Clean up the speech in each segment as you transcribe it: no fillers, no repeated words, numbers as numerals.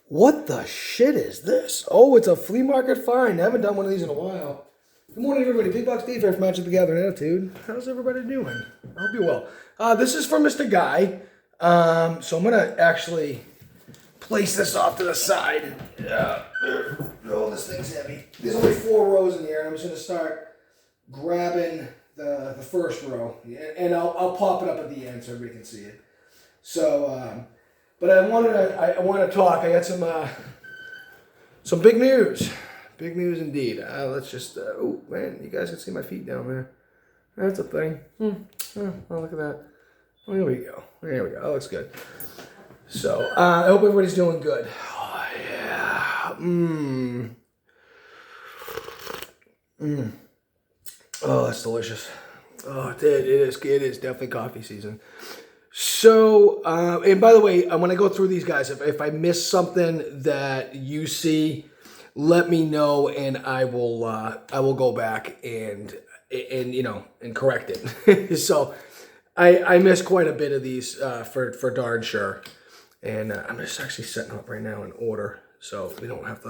What the shit is this? Oh, it's a flea market find. I haven't done one of these in a while. Good morning, everybody. Big Box Defense Match at the Gathering Attitude. How's everybody doing? I hope you're well. This is for Mr. Guy. So I'm going to actually place this off to the side. Oh, this thing's heavy. There's only 4 rows in here, and I'm just going to start grabbing the first row. And I'll pop it up at the end so everybody can see it. So, but I want to talk. I got some big news. Big news indeed. Let's just, oh man, you guys can see my feet down there. That's a thing. Oh, look at that. Oh, here we go. There we go. That looks good. So, I hope everybody's doing good. Oh, yeah. Oh, that's delicious. Oh, it is definitely coffee season. So, and by the way, when I go through these guys, if I miss something that you see, let me know, and I will go back and correct it. So, I missed quite a bit of these for darn sure, and I'm just actually setting up right now in order, so we don't have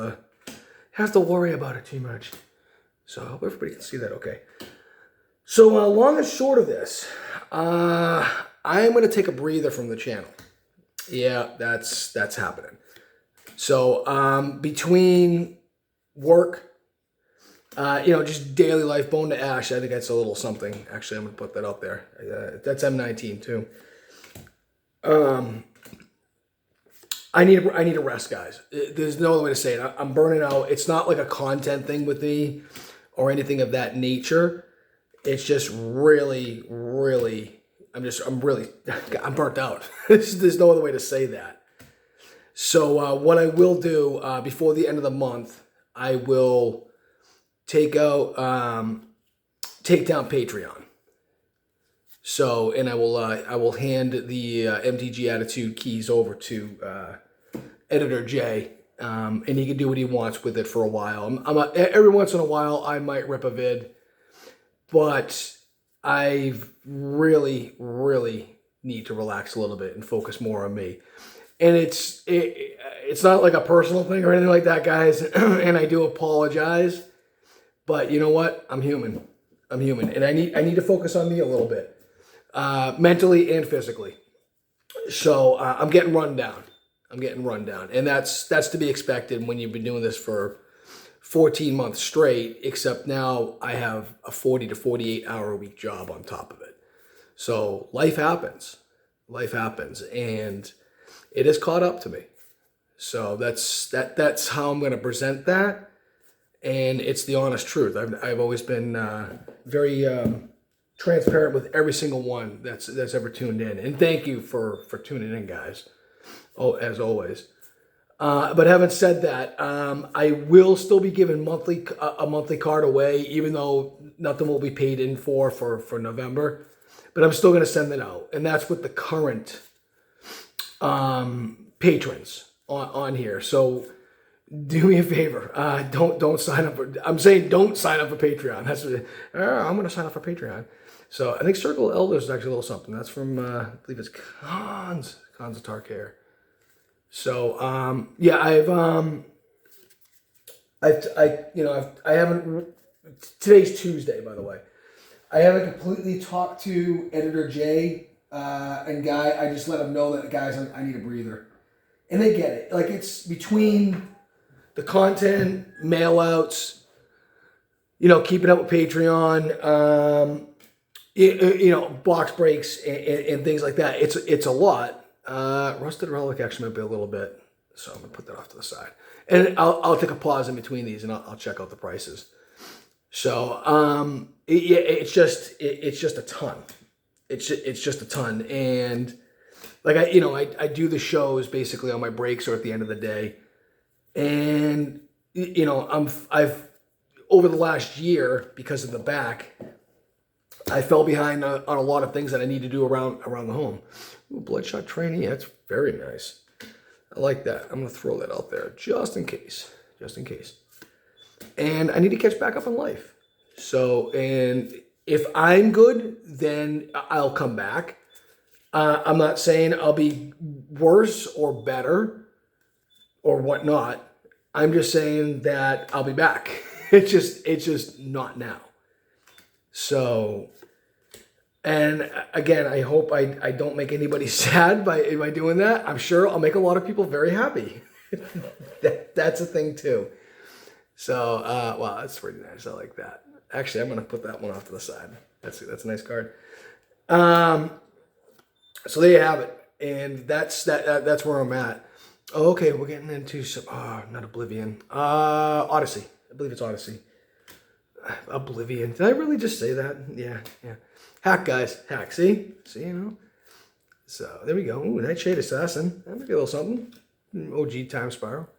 to worry about it too much. So I hope everybody can see that okay. So long and short of this, I'm going to take a breather from the channel. Yeah, that's happening. So between work, just daily life, bone to ash, I think that's a little something. Actually, I'm going to put that up there. That's M19 too. I need a rest, guys. There's no other way to say it. I'm burning out. It's not like a content thing with me or anything of that nature. It's just really, I'm burnt out. There's no other way to say that. So what I will do before the end of the month, I will take down Patreon. So, and I will hand the MTG Attitude keys over to Editor J, and he can do what he wants with it for a while. Every once in a while, I might rip a vid, but I really need to relax a little bit and focus more on me. And it's not like a personal thing or anything like that, guys. And I do apologize, but you know what? I'm human, and I need to focus on me a little bit, mentally and physically. So I'm getting run down. And that's to be expected when you've been doing this for 14 months straight, except now I have a 40 to 48 hour a week job on top of it. So life happens, and it has caught up to me. So that's how I'm going to present that. And it's the honest truth. I've always been very transparent with every single one that's ever tuned in. And thank you for tuning in, guys. Oh, as always. But having said that, I will still be giving a monthly card away, even though nothing will be paid in for November. But I'm still going to send it out, and that's with the current patrons on here. So do me a favor, don't sign up. I'm saying don't sign up for Patreon. That's what, I'm going to sign up for Patreon. So I think Circle of Elders is actually a little something. That's from I believe it's Khans of Tarkir. So, I haven't, today's Tuesday, by the way. I haven't completely talked to Editor J and Guy. I just let them know that, guys, I need a breather. And they get it. Like, it's between the content, mail outs, keeping up with Patreon, box breaks and things like that. It's a lot. Rusted Relic actually might be a little bit, so I'm gonna put that off to the side, and I'll take a pause in between these, and I'll check out the prices. So it's just a ton. It's just a ton, and like I do the shows basically on my breaks or at the end of the day, and I've over the last year, because of the back, I fell behind on a lot of things that I need to do around the home. Ooh, Bloodshot Trainee, that's very nice. I like that. I'm going to throw that out there just in case. And I need to catch back up in life. So, and if I'm good, then I'll come back. I'm not saying I'll be worse or better or whatnot. I'm just saying that I'll be back. It's just not now. So, and again, I hope I don't make anybody sad by doing that. I'm sure I'll make a lot of people very happy. That's a thing too. So, wow, that's pretty nice. I like that. Actually, I'm going to put that one off to the side. That's a nice card. So there you have it. And that's where I'm at. Oh, okay, we're getting into some, not Oblivion. Odyssey. I believe it's Odyssey. Oblivion. Did I really just say that? Yeah. Hack, guys. Hack. See, you know? So there we go. Ooh, Nightshade Assassin. That might be a little something. OG Time Spiral.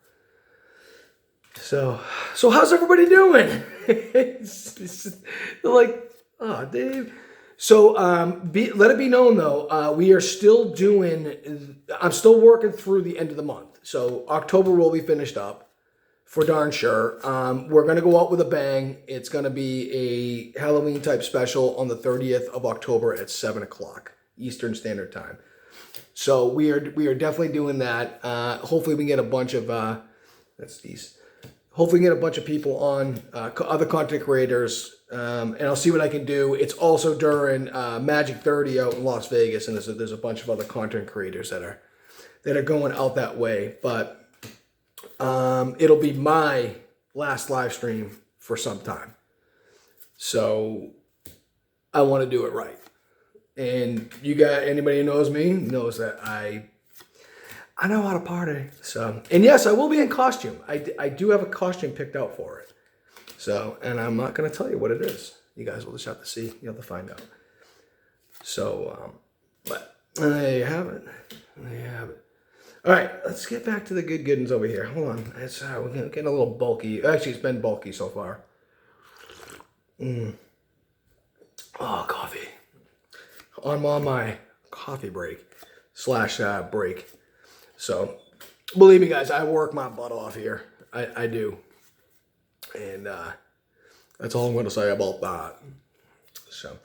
So how's everybody doing? It's like, oh, Dave. So let it be known though, we are still doing. I'm still working through the end of the month. So October will be finished up, for darn sure. We're gonna go out with a bang. It's gonna be a Halloween type special on the 30th of October at 7 o'clock Eastern Standard Time. So we are definitely doing that. Hopefully we can get a bunch of that's these. Hopefully get a bunch of people on, other content creators, and I'll see what I can do. It's also during Magic 30 out in Las Vegas, and there's a bunch of other content creators that are going out that way. But it'll be my last live stream for some time, so I want to do it right. And anybody who knows me knows that I know how to party. So, and yes, I will be in costume. I do have a costume picked out for it. So, and I'm not going to tell you what it is. You guys will just have to see. You'll have to find out. So, but there you have it. All right, let's get back to the good goodens over here. Hold on. We're getting a little bulky. Actually, it's been bulky so far. Oh, coffee. I'm on my coffee break / break. So, believe me, guys, I work my butt off here. I do. And that's all I'm going to say about that. So,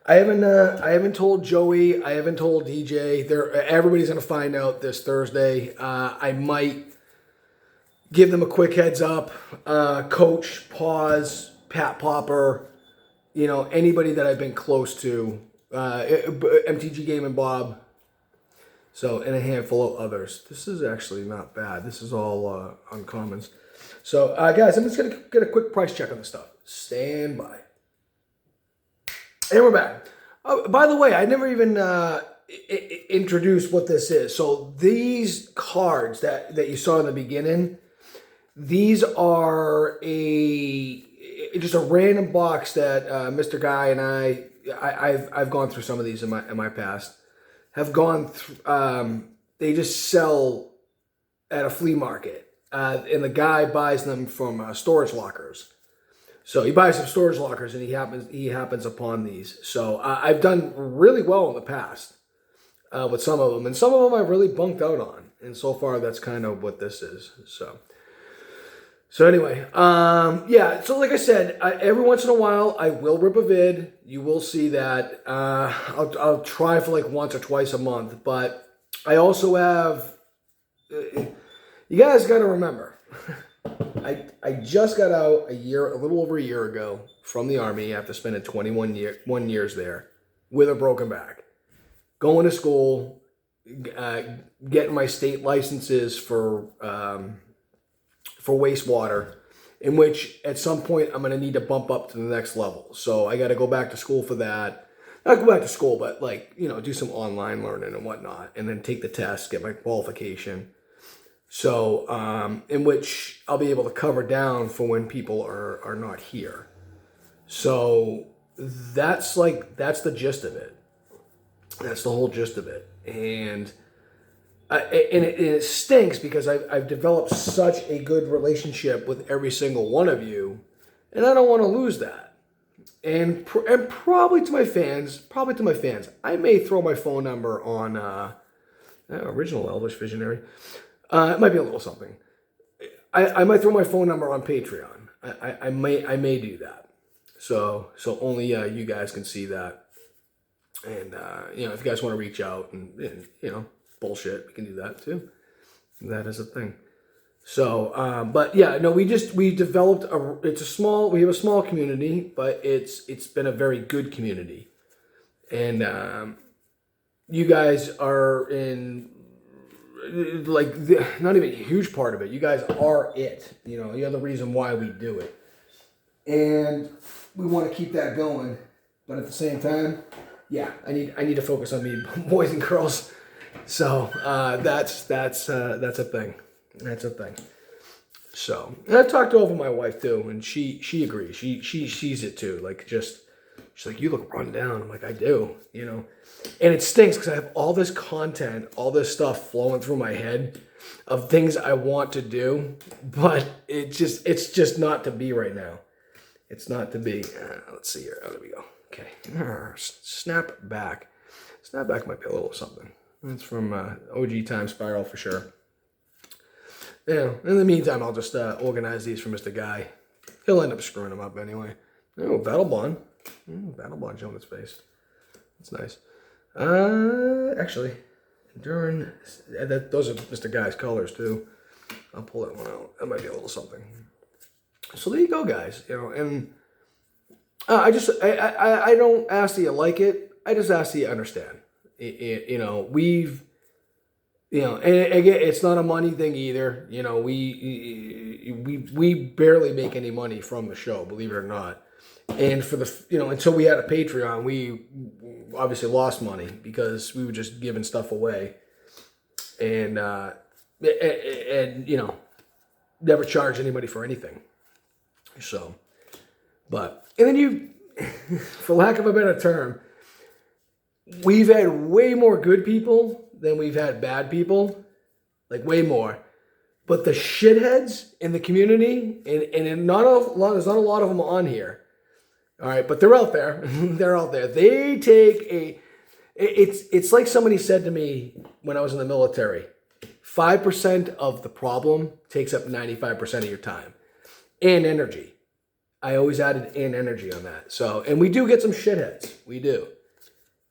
I haven't told Joey. I haven't told DJ. Everybody's going to find out this Thursday. I might give them a quick heads up. Coach, Pause, Pat Popper, anybody that I've been close to. MTG Game and Bob. So, and a handful of others. This is actually not bad. This is all uncommons. So, guys, I'm just going to get a quick price check on this stuff. Stand by. And we're back. Oh, by the way, I never even introduced what this is. So, these cards that you saw in the beginning, these are just a random box that Mr. Guy and I've gone through some of these in my past. Have gone through, they just sell at a flea market. And the guy buys them from storage lockers. So he buys some storage lockers and he happens upon these. So I've done really well in the past with some of them. And some of them I've really bunked out on. And so far that's kind of what this is. So anyway, yeah, so like I said, every once in a while, I will rip a vid. You will see that. I'll try for like once or twice a month. But I also have, you guys got to remember, I just got out a little over a year ago from the Army after spending 21 years there with a broken back. Going to school, getting my state licenses for wastewater, in which at some point I'm going to need to bump up to the next level. So I got to go back to school for that. Not go back to school, but do some online learning and whatnot, and then take the test, get my qualification. So, in which I'll be able to cover down for when people are not here. So that's the gist of it. That's the whole gist of it. And it stinks because I've developed such a good relationship with every single one of you, and I don't want to lose that. And probably to my fans, I may throw my phone number on original Elvish Visionary. It might be a little something. I might throw my phone number on Patreon. I may do that. So only you guys can see that. And if you guys want to reach out and bullshit, we can do that too. That is a thing. So, but yeah, no, we developed we have a small community, but it's been a very good community. And you guys are in, like, not even a huge part of it. You guys are it. You're the reason why we do it. And we want to keep that going. But at the same time, yeah, I need to focus on me, boys and girls. So that's a thing. That's a thing. So, and I've talked over my wife too, and she agrees. She sees it too. Like, she's like, you look run down. I'm like, I do, And it stinks because I have all this content, all this stuff flowing through my head of things I want to do, but it's just not to be right now. It's not to be. Let's see here. Oh, there we go. Okay. Snap back. Snap back might be a little something. It's from OG Time Spiral for sure. In the meantime, I'll just organize these for Mr. Guy. He'll end up screwing them up anyway. Oh, Battle Bond. Battle Bond showing its face. That's nice. Actually, those are Mr. Guy's colors too. I'll pull that one out. That might be a little something. So there you go, guys. And I don't ask that you like it. I just ask that you understand. And again, it's not a money thing either. We barely make any money from the show, believe it or not. And for until we had a Patreon, we obviously lost money because we were just giving stuff away, and never charged anybody for anything. So, and then for lack of a better term, we've had way more good people than we've had bad people, like way more. But the shitheads in the community, and there's not a lot of them on here. All right, but they're out there. They're out there. They take it's like somebody said to me when I was in the military, 5% of the problem takes up 95% of your time and energy. I always added "and energy" on that. So, and we do get some shitheads. We do.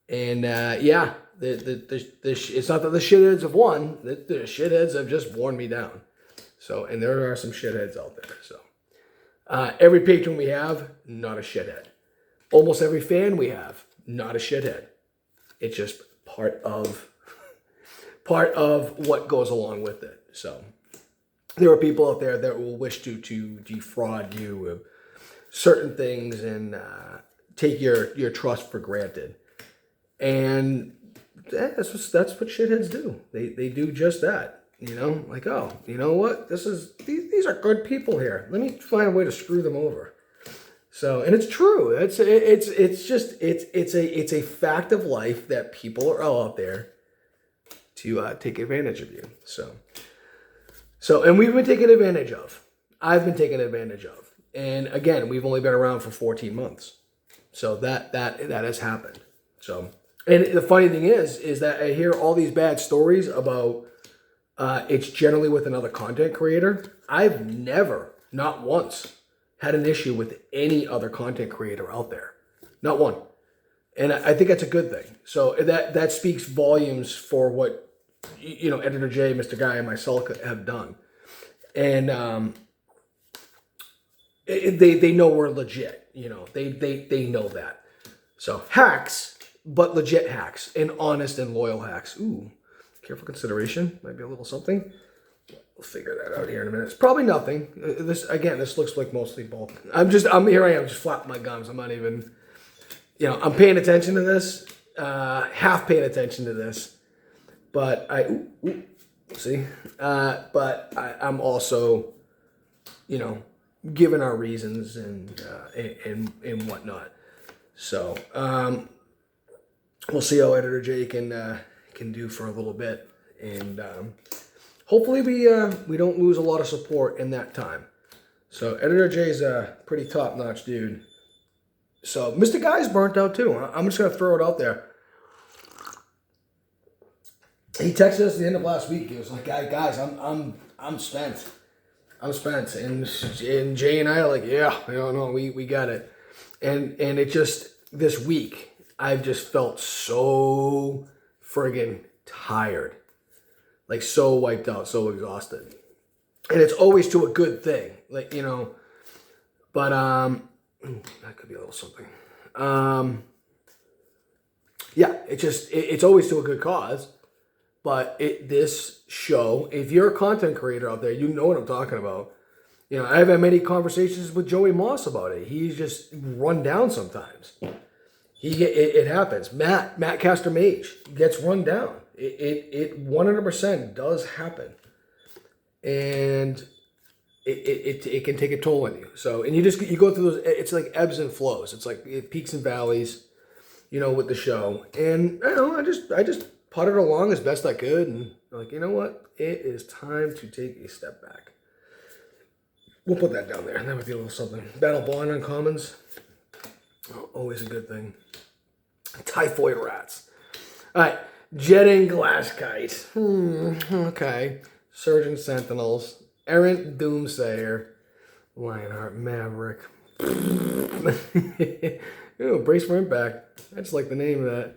And yeah, it's not that the shitheads have won. The shitheads have just worn me down. So, and there are some shitheads out there. So, every patron we have, not a shithead. Almost every fan we have, not a shithead. It's just part of what goes along with it. So, there are people out there that will wish to defraud you of certain things and take your trust for granted. And that's what shitheads do. They do just that. Like, oh, you know what? These are good people here. Let me find a way to screw them over. So, and it's true. It's a fact of life that people are all out there to take advantage of you. So, and we've been taken advantage of. I've been taken advantage of. And again, we've only been around for 14 months. So that has happened. So, and the funny thing is that I hear all these bad stories about it's generally with another content creator. I've never, not once, had an issue with any other content creator out there. Not one. And I think that's a good thing. So that speaks volumes for what, Editor J, Mr. Guy, and myself have done. And they know we're legit. They know that. So hacks, but legit hacks, and honest and loyal hacks. Ooh, careful consideration. Might be a little something. We'll figure that out here in a minute. It's probably nothing. This looks like mostly bulk. Here I am, just flapping my gums. I'm not even, I'm paying attention to this, half paying attention to this, but I'm also, given our reasons and whatnot. So, we'll see how Editor J can do for a little bit, and hopefully we don't lose a lot of support in that time. So Editor J's a pretty top-notch dude. So Mr. Guy's burnt out too. I'm just gonna throw it out there. He texted us at the end of last week. He was like, "Guys, I'm spent. I'm spent." And Jay and I are like, "Yeah, no, we got it." And it just, this week, I've just felt so friggin' tired. Like, so wiped out, so exhausted. and it's always to a good thing, like, you know. But that could be a little something. Yeah, it's always to a good cause. But this show, if you're a content creator out there, you know what I'm talking about. You know, I've had many conversations with Joey Moss about it. He's just run down sometimes. It happens. Matt Castor Mage gets run down. It 100% does happen, and it can take a toll on you. So, and you go through those. It's like ebbs and flows. It's like peaks and valleys, you know, with the show. And I don't know, I just putted along as best I could, and like, you know what, it is time to take a step back. We'll put that down there. That would be a little something. Battle Bond on commons, always a good thing. Typhoid rats. All right, jetting glass kite. Okay. Surgeon Sentinels. Errant Doomsayer. Lionheart Maverick. Ooh, brace for impact. I just like the name of that.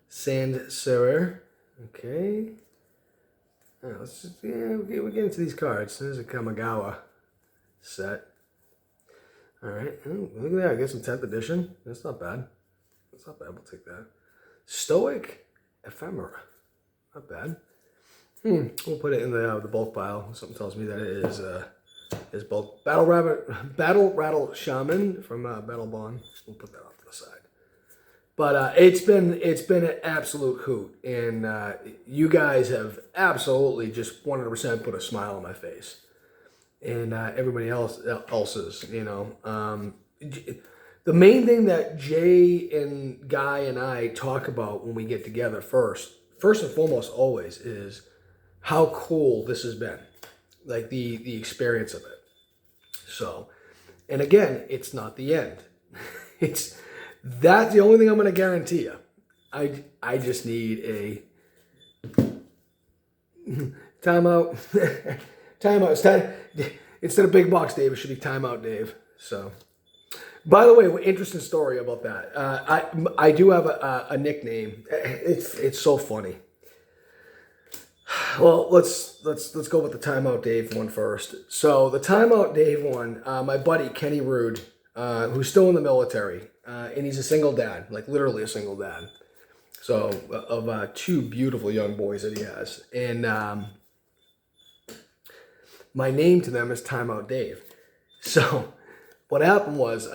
Sand Sewer. Okay. Let's just, we'll get into these cards. There's a Kamigawa set. All right. Ooh, look at that. I guess some 10th edition. That's not bad. That's not bad. We'll take that. Stoic Ephemera. Not bad. We'll put it in the bulk pile. Something tells me that it is bulk. Battle Rattle Shaman from Battle Bond. We'll put that off to the side. But it's been an absolute hoot, and you guys have absolutely just 100% put a smile on my face, and everybody else's. You know, the main thing that Jay and Guy and I talk about when we get together first and foremost, always is how cool this has been, like the experience of it. So, and again, it's not the end. That's the only thing I'm going to guarantee you. I just need a timeout. Timeout. It's time, instead of Big Box Dave, it should be Timeout Dave. So, by the way, interesting story about that. I do have a nickname. It's so funny. Well, let's go with the Timeout Dave one first. So the Timeout Dave one, my buddy Kenny Rude, who's still in the military, and he's a single dad, like literally a single dad. So of two beautiful young boys that he has, and my name to them is Timeout Dave. So what happened was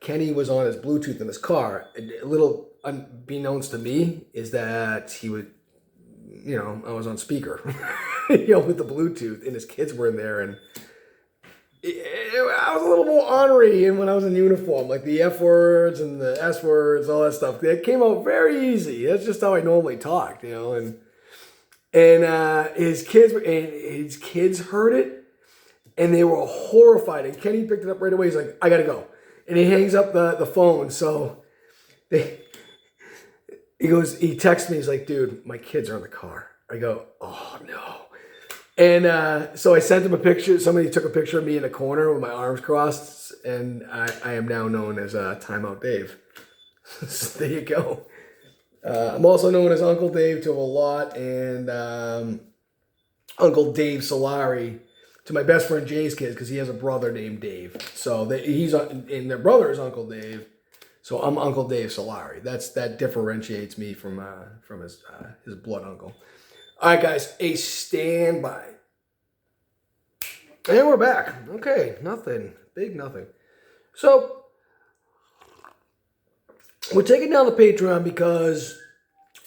Kenny was on his Bluetooth in his car. A little unbeknownst to me is that he would. You know, I was on speaker, you know, with the Bluetooth, and his kids were in there, and I was a little more ornery. And when I was in uniform, like the F words and the S words, all that stuff, that came out very easy. That's just how I normally talked, you know. And his kids heard it, and they were horrified. And Kenny picked it up right away. He's like, "I gotta go," and he hangs up the phone. So he texts me, he's like, "Dude, my kids are in the car." I go, "Oh, no." And so I sent him a picture. Somebody took a picture of me in a corner with my arms crossed, and I am now known as Timeout Dave. So there you go. I'm also known as Uncle Dave to a lot, and Uncle Dave Solari to my best friend Jay's kids, because he has a brother named Dave. So and their brother is Uncle Dave. So I'm Uncle Dave Solari. That differentiates me from his blood uncle. All right, guys, a standby. And we're back. Okay, nothing. Big nothing. So we're taking down the Patreon because,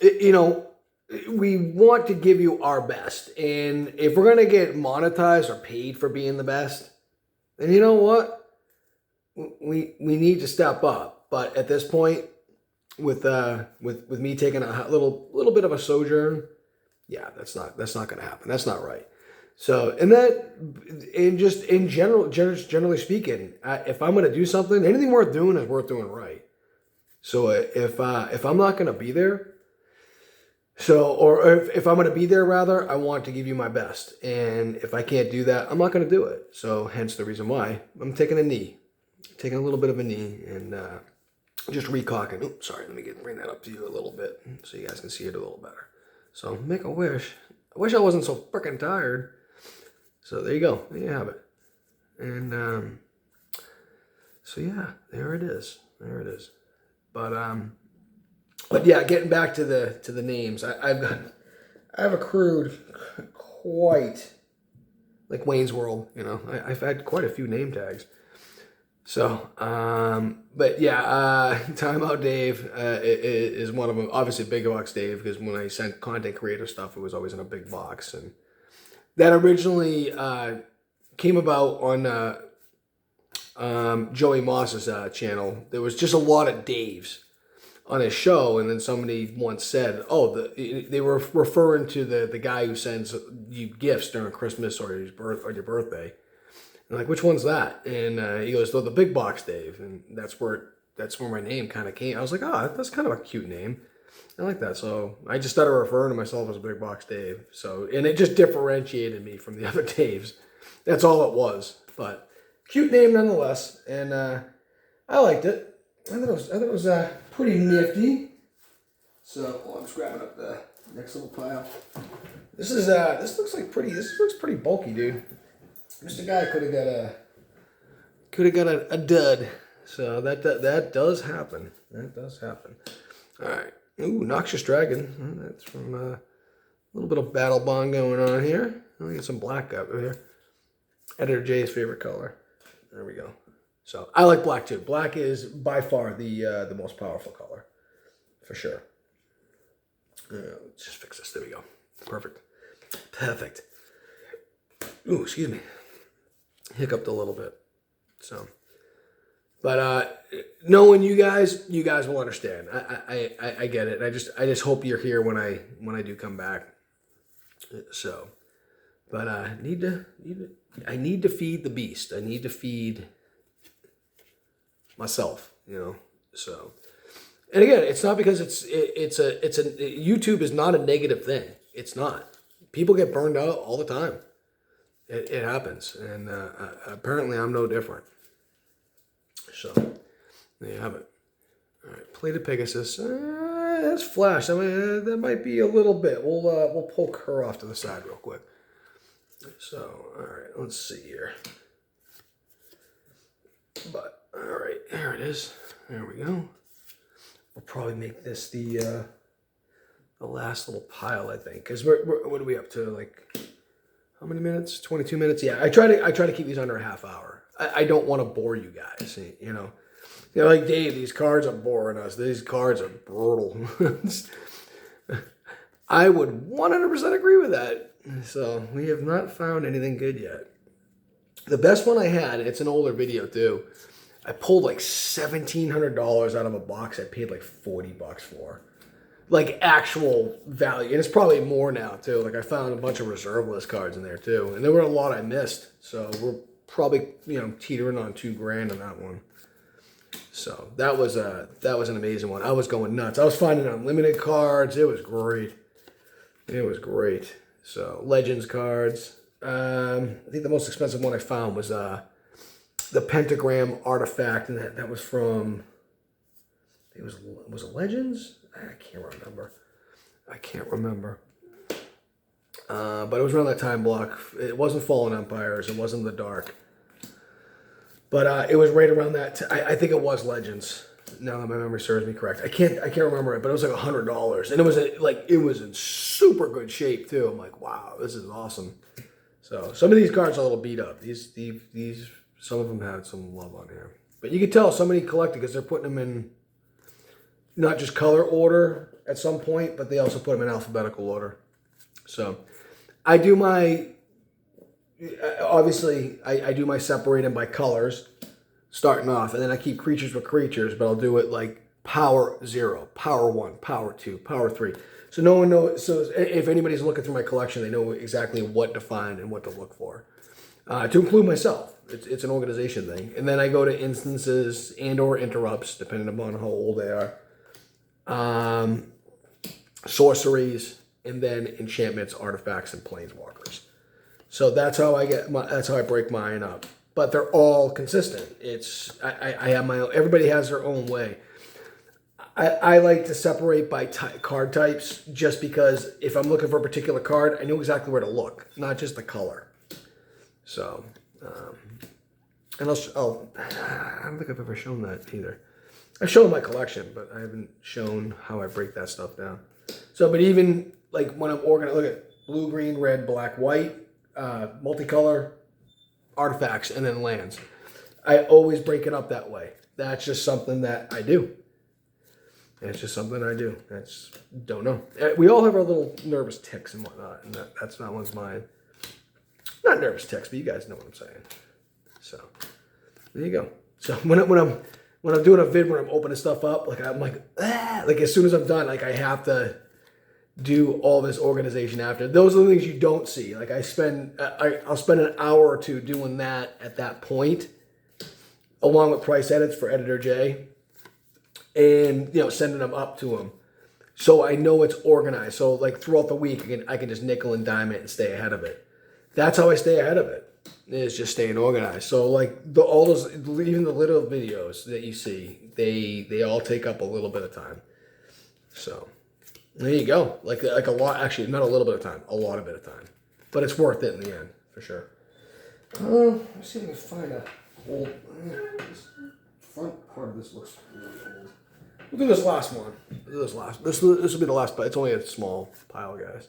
you know, we want to give you our best. And if we're going to get monetized or paid for being the best, then you know what? We need to step up. But at this point, with me taking a little bit of a sojourn, yeah, that's not going to happen. That's not right. So, generally speaking, if I'm going to do something, anything worth doing is worth doing right. So if I'm not going to be there, or if I'm going to be there, rather, I want to give you my best. And if I can't do that, I'm not going to do it. So hence the reason why I'm taking a little bit of a knee, and just recocking. Oops, sorry, let me bring that up to you a little bit so you guys can see it a little better. So make a wish. I wish I wasn't so freaking tired. So there you go. There you have it. And so yeah, there it is. There it is. But yeah, getting back to the names, I have accrued quite like Wayne's World. You know, I've had quite a few name tags. So, but yeah, Timeout Dave is one of them. Obviously, Big Box Dave, because when I sent content creator stuff, it was always in a big box, and that originally came about on Joey Moss's channel. There was just a lot of Daves on his show, and then somebody once said, "Oh, they were referring to the guy who sends you gifts during Christmas or your birthday." And like, which one's that? And he goes, "Oh, the Big Box Dave," and that's where my name kind of came. I was like, "Oh, that's kind of a cute name. I like that." So I just started referring to myself as Big Box Dave. So, and it just differentiated me from the other Daves. That's all it was. But cute name nonetheless, and I liked it. I thought it was pretty nifty. So I'm just grabbing up the next little pile. This looks pretty bulky, dude. Mr. Guy could have got a dud. So that does happen. That does happen. All right. Ooh, Noxious Dragon. That's from a little bit of Battle Bond going on here. I'll get some black up here. Editor J's favorite color. There we go. So I like black too. Black is by far the most powerful color, for sure. Let's just fix this. There we go. Perfect. Perfect. Ooh, excuse me. Hiccuped a little bit. So, but knowing you guys will understand. I get it. I just hope you're here when I do come back. So, but I need to feed the beast. I need to feed myself, you know. So, and again, it's not because YouTube is not a negative thing. It's not. People get burned out all the time. It happens, and apparently I'm no different. So there you have it. All right, Plated Pegasus. That's Flash. I mean, that might be a little bit. We'll poke her off to the side real quick. So all right, let's see here. But all right, there it is. There we go. We'll probably make this the last little pile, I think, because we're what are we up to? Like, how many minutes? 22 minutes. Yeah, I try to keep these under a half hour. I don't want to bore you guys. You know, like Dave, these cards are boring us. These cards are brutal. I would 100% agree with that. So we have not found anything good yet. The best one I had, it's an older video too. I pulled like $1,700 out of a box I paid like $40 for. Like actual value. And it's probably more now too. Like I found a bunch of reserve list cards in there too. And there were a lot I missed. So we're probably, teetering on $2,000 on that one. So that was an amazing one. I was going nuts. I was finding unlimited cards. It was great. It was great. So Legends cards. I think the most expensive one I found was the Pentagram Artifact, and that was from, was it Legends? I can't remember. But it was around that time block. It wasn't Fallen Empires. It wasn't The Dark. But it was right around that. I think it was Legends. Now that my memory serves me correct, I can't remember it, but it was like $100, and it was in super good shape too. I'm like, wow, this is awesome. So some of these cards are a little beat up. These some of them had some love on here, but you can tell somebody collected because they're putting them in not just color order at some point, but they also put them in alphabetical order. So I do my I do my separating by colors starting off, and then I keep creatures with creatures, but I'll do it like power 0, power 1, power 2, power 3. So no one knows. So if anybody's looking through my collection, they know exactly what to find and what to look for. To include myself, it's an organization thing. And then I go to instances and or interrupts, depending upon how old they are. Sorceries, and then enchantments, artifacts, and planeswalkers. So that's how I break mine up. But they're all consistent. I have my own. Everybody has their own way. I like to separate by card types, just because if I'm looking for a particular card, I know exactly where to look, not just the color. So, and I don't think I've ever shown that either. I've shown my collection, but I haven't shown how I break that stuff down. So, but even like when I'm organizing, look at blue, green, red, black, white, multicolor, artifacts, and then lands. I always break it up that way. That's just something that I do. It's just something I do. Don't know. We all have our little nervous tics and whatnot, and that's not one's mine. Not nervous tics, but you guys know what I'm saying. So there you go. So when I'm doing a vid where I'm opening stuff up, like I'm like as soon as I'm done, like I have to do all this organization after. Those are the things you don't see. Like I'll spend an hour or two doing that at that point, along with price edits for Editor J, and sending them up to him, so I know it's organized. So like throughout the week, I can just nickel and dime it and stay ahead of it. That's how I stay ahead of it. Is just staying organized. So like all those, even the little videos that you see, they all take up a little bit of time. So there you go. Like a lot, actually not a little bit of time, a lot of bit of time, but it's worth it in the end for sure. Let's see if I can find a old. This front part of this looks really old. We'll do this last one. This will be the last, but it's only a small pile, guys.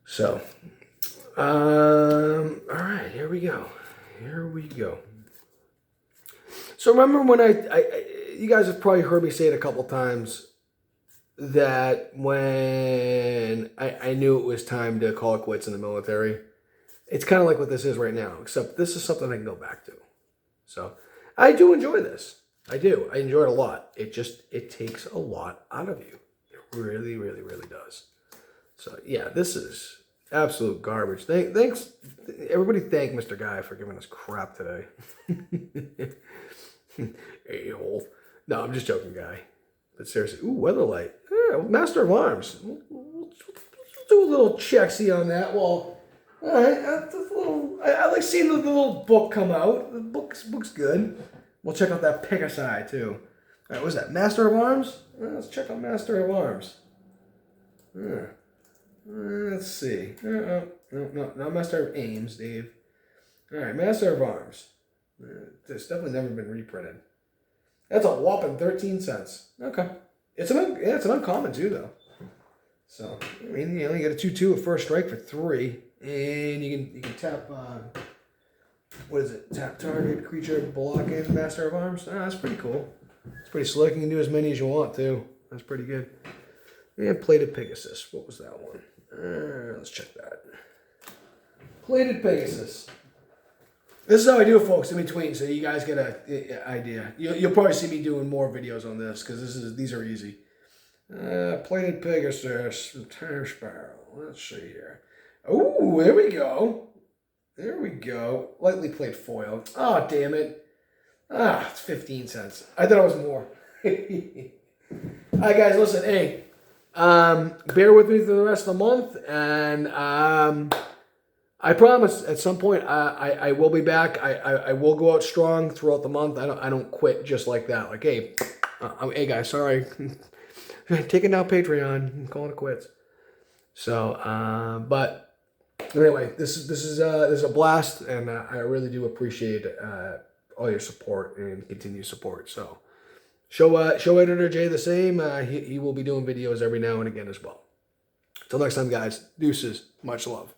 So. All right, here we go. So remember when you guys have probably heard me say it a couple times that when I knew it was time to call it quits in the military, it's kind of like what this is right now, except this is something I can go back to. So I do enjoy this. I do. I enjoy it a lot. It takes a lot out of you. It really, really, really does. So yeah, this is absolute garbage. Thanks, everybody. Thank Mr. Guy for giving us crap today. A-hole. No, I'm just joking, Guy. But seriously, ooh, Weatherlight. Yeah, Master of Arms. We'll do a little checksy on that. Well, all right. I like seeing the little book come out. The book's good. We'll check out that Pegasi too. All right, what's that? Master of Arms. Let's check out Master of Arms. Yeah. Let's see. No, not Master of Aims, Dave. All right, Master of Arms. It's definitely never been reprinted. That's a whopping 13 cents. Okay, it's an uncommon too, though. So I mean, you only get a 2/2 at first strike for 3, and you can tap. What is it? Tap target creature, block in Master of Arms. That's pretty cool. It's pretty slick. You can do as many as you want too. That's pretty good. And Plated Pegasus. What was that one? Let's check that. Plated Pegasus. This is how I do it, folks, in between, so you guys get an idea. You'll probably see me doing more videos on this, because these are easy. Plated Pegasus, Tire Sparrow. Let's see here. Oh, there we go. Lightly played foil. Oh, damn it. It's 15 cents. I thought it was more. All right, guys, listen, hey. Bear with me through the rest of the month, and I promise at some point I will be back. I will go out strong throughout the month. I don't quit just like that. Like, hey, hey guys, sorry, taking down Patreon and calling it quits. So, but anyway, this is a blast, and I really do appreciate all your support and continued support. So. Show Editor J the same. He will be doing videos every now and again as well. Till next time, guys. Deuces. Much love.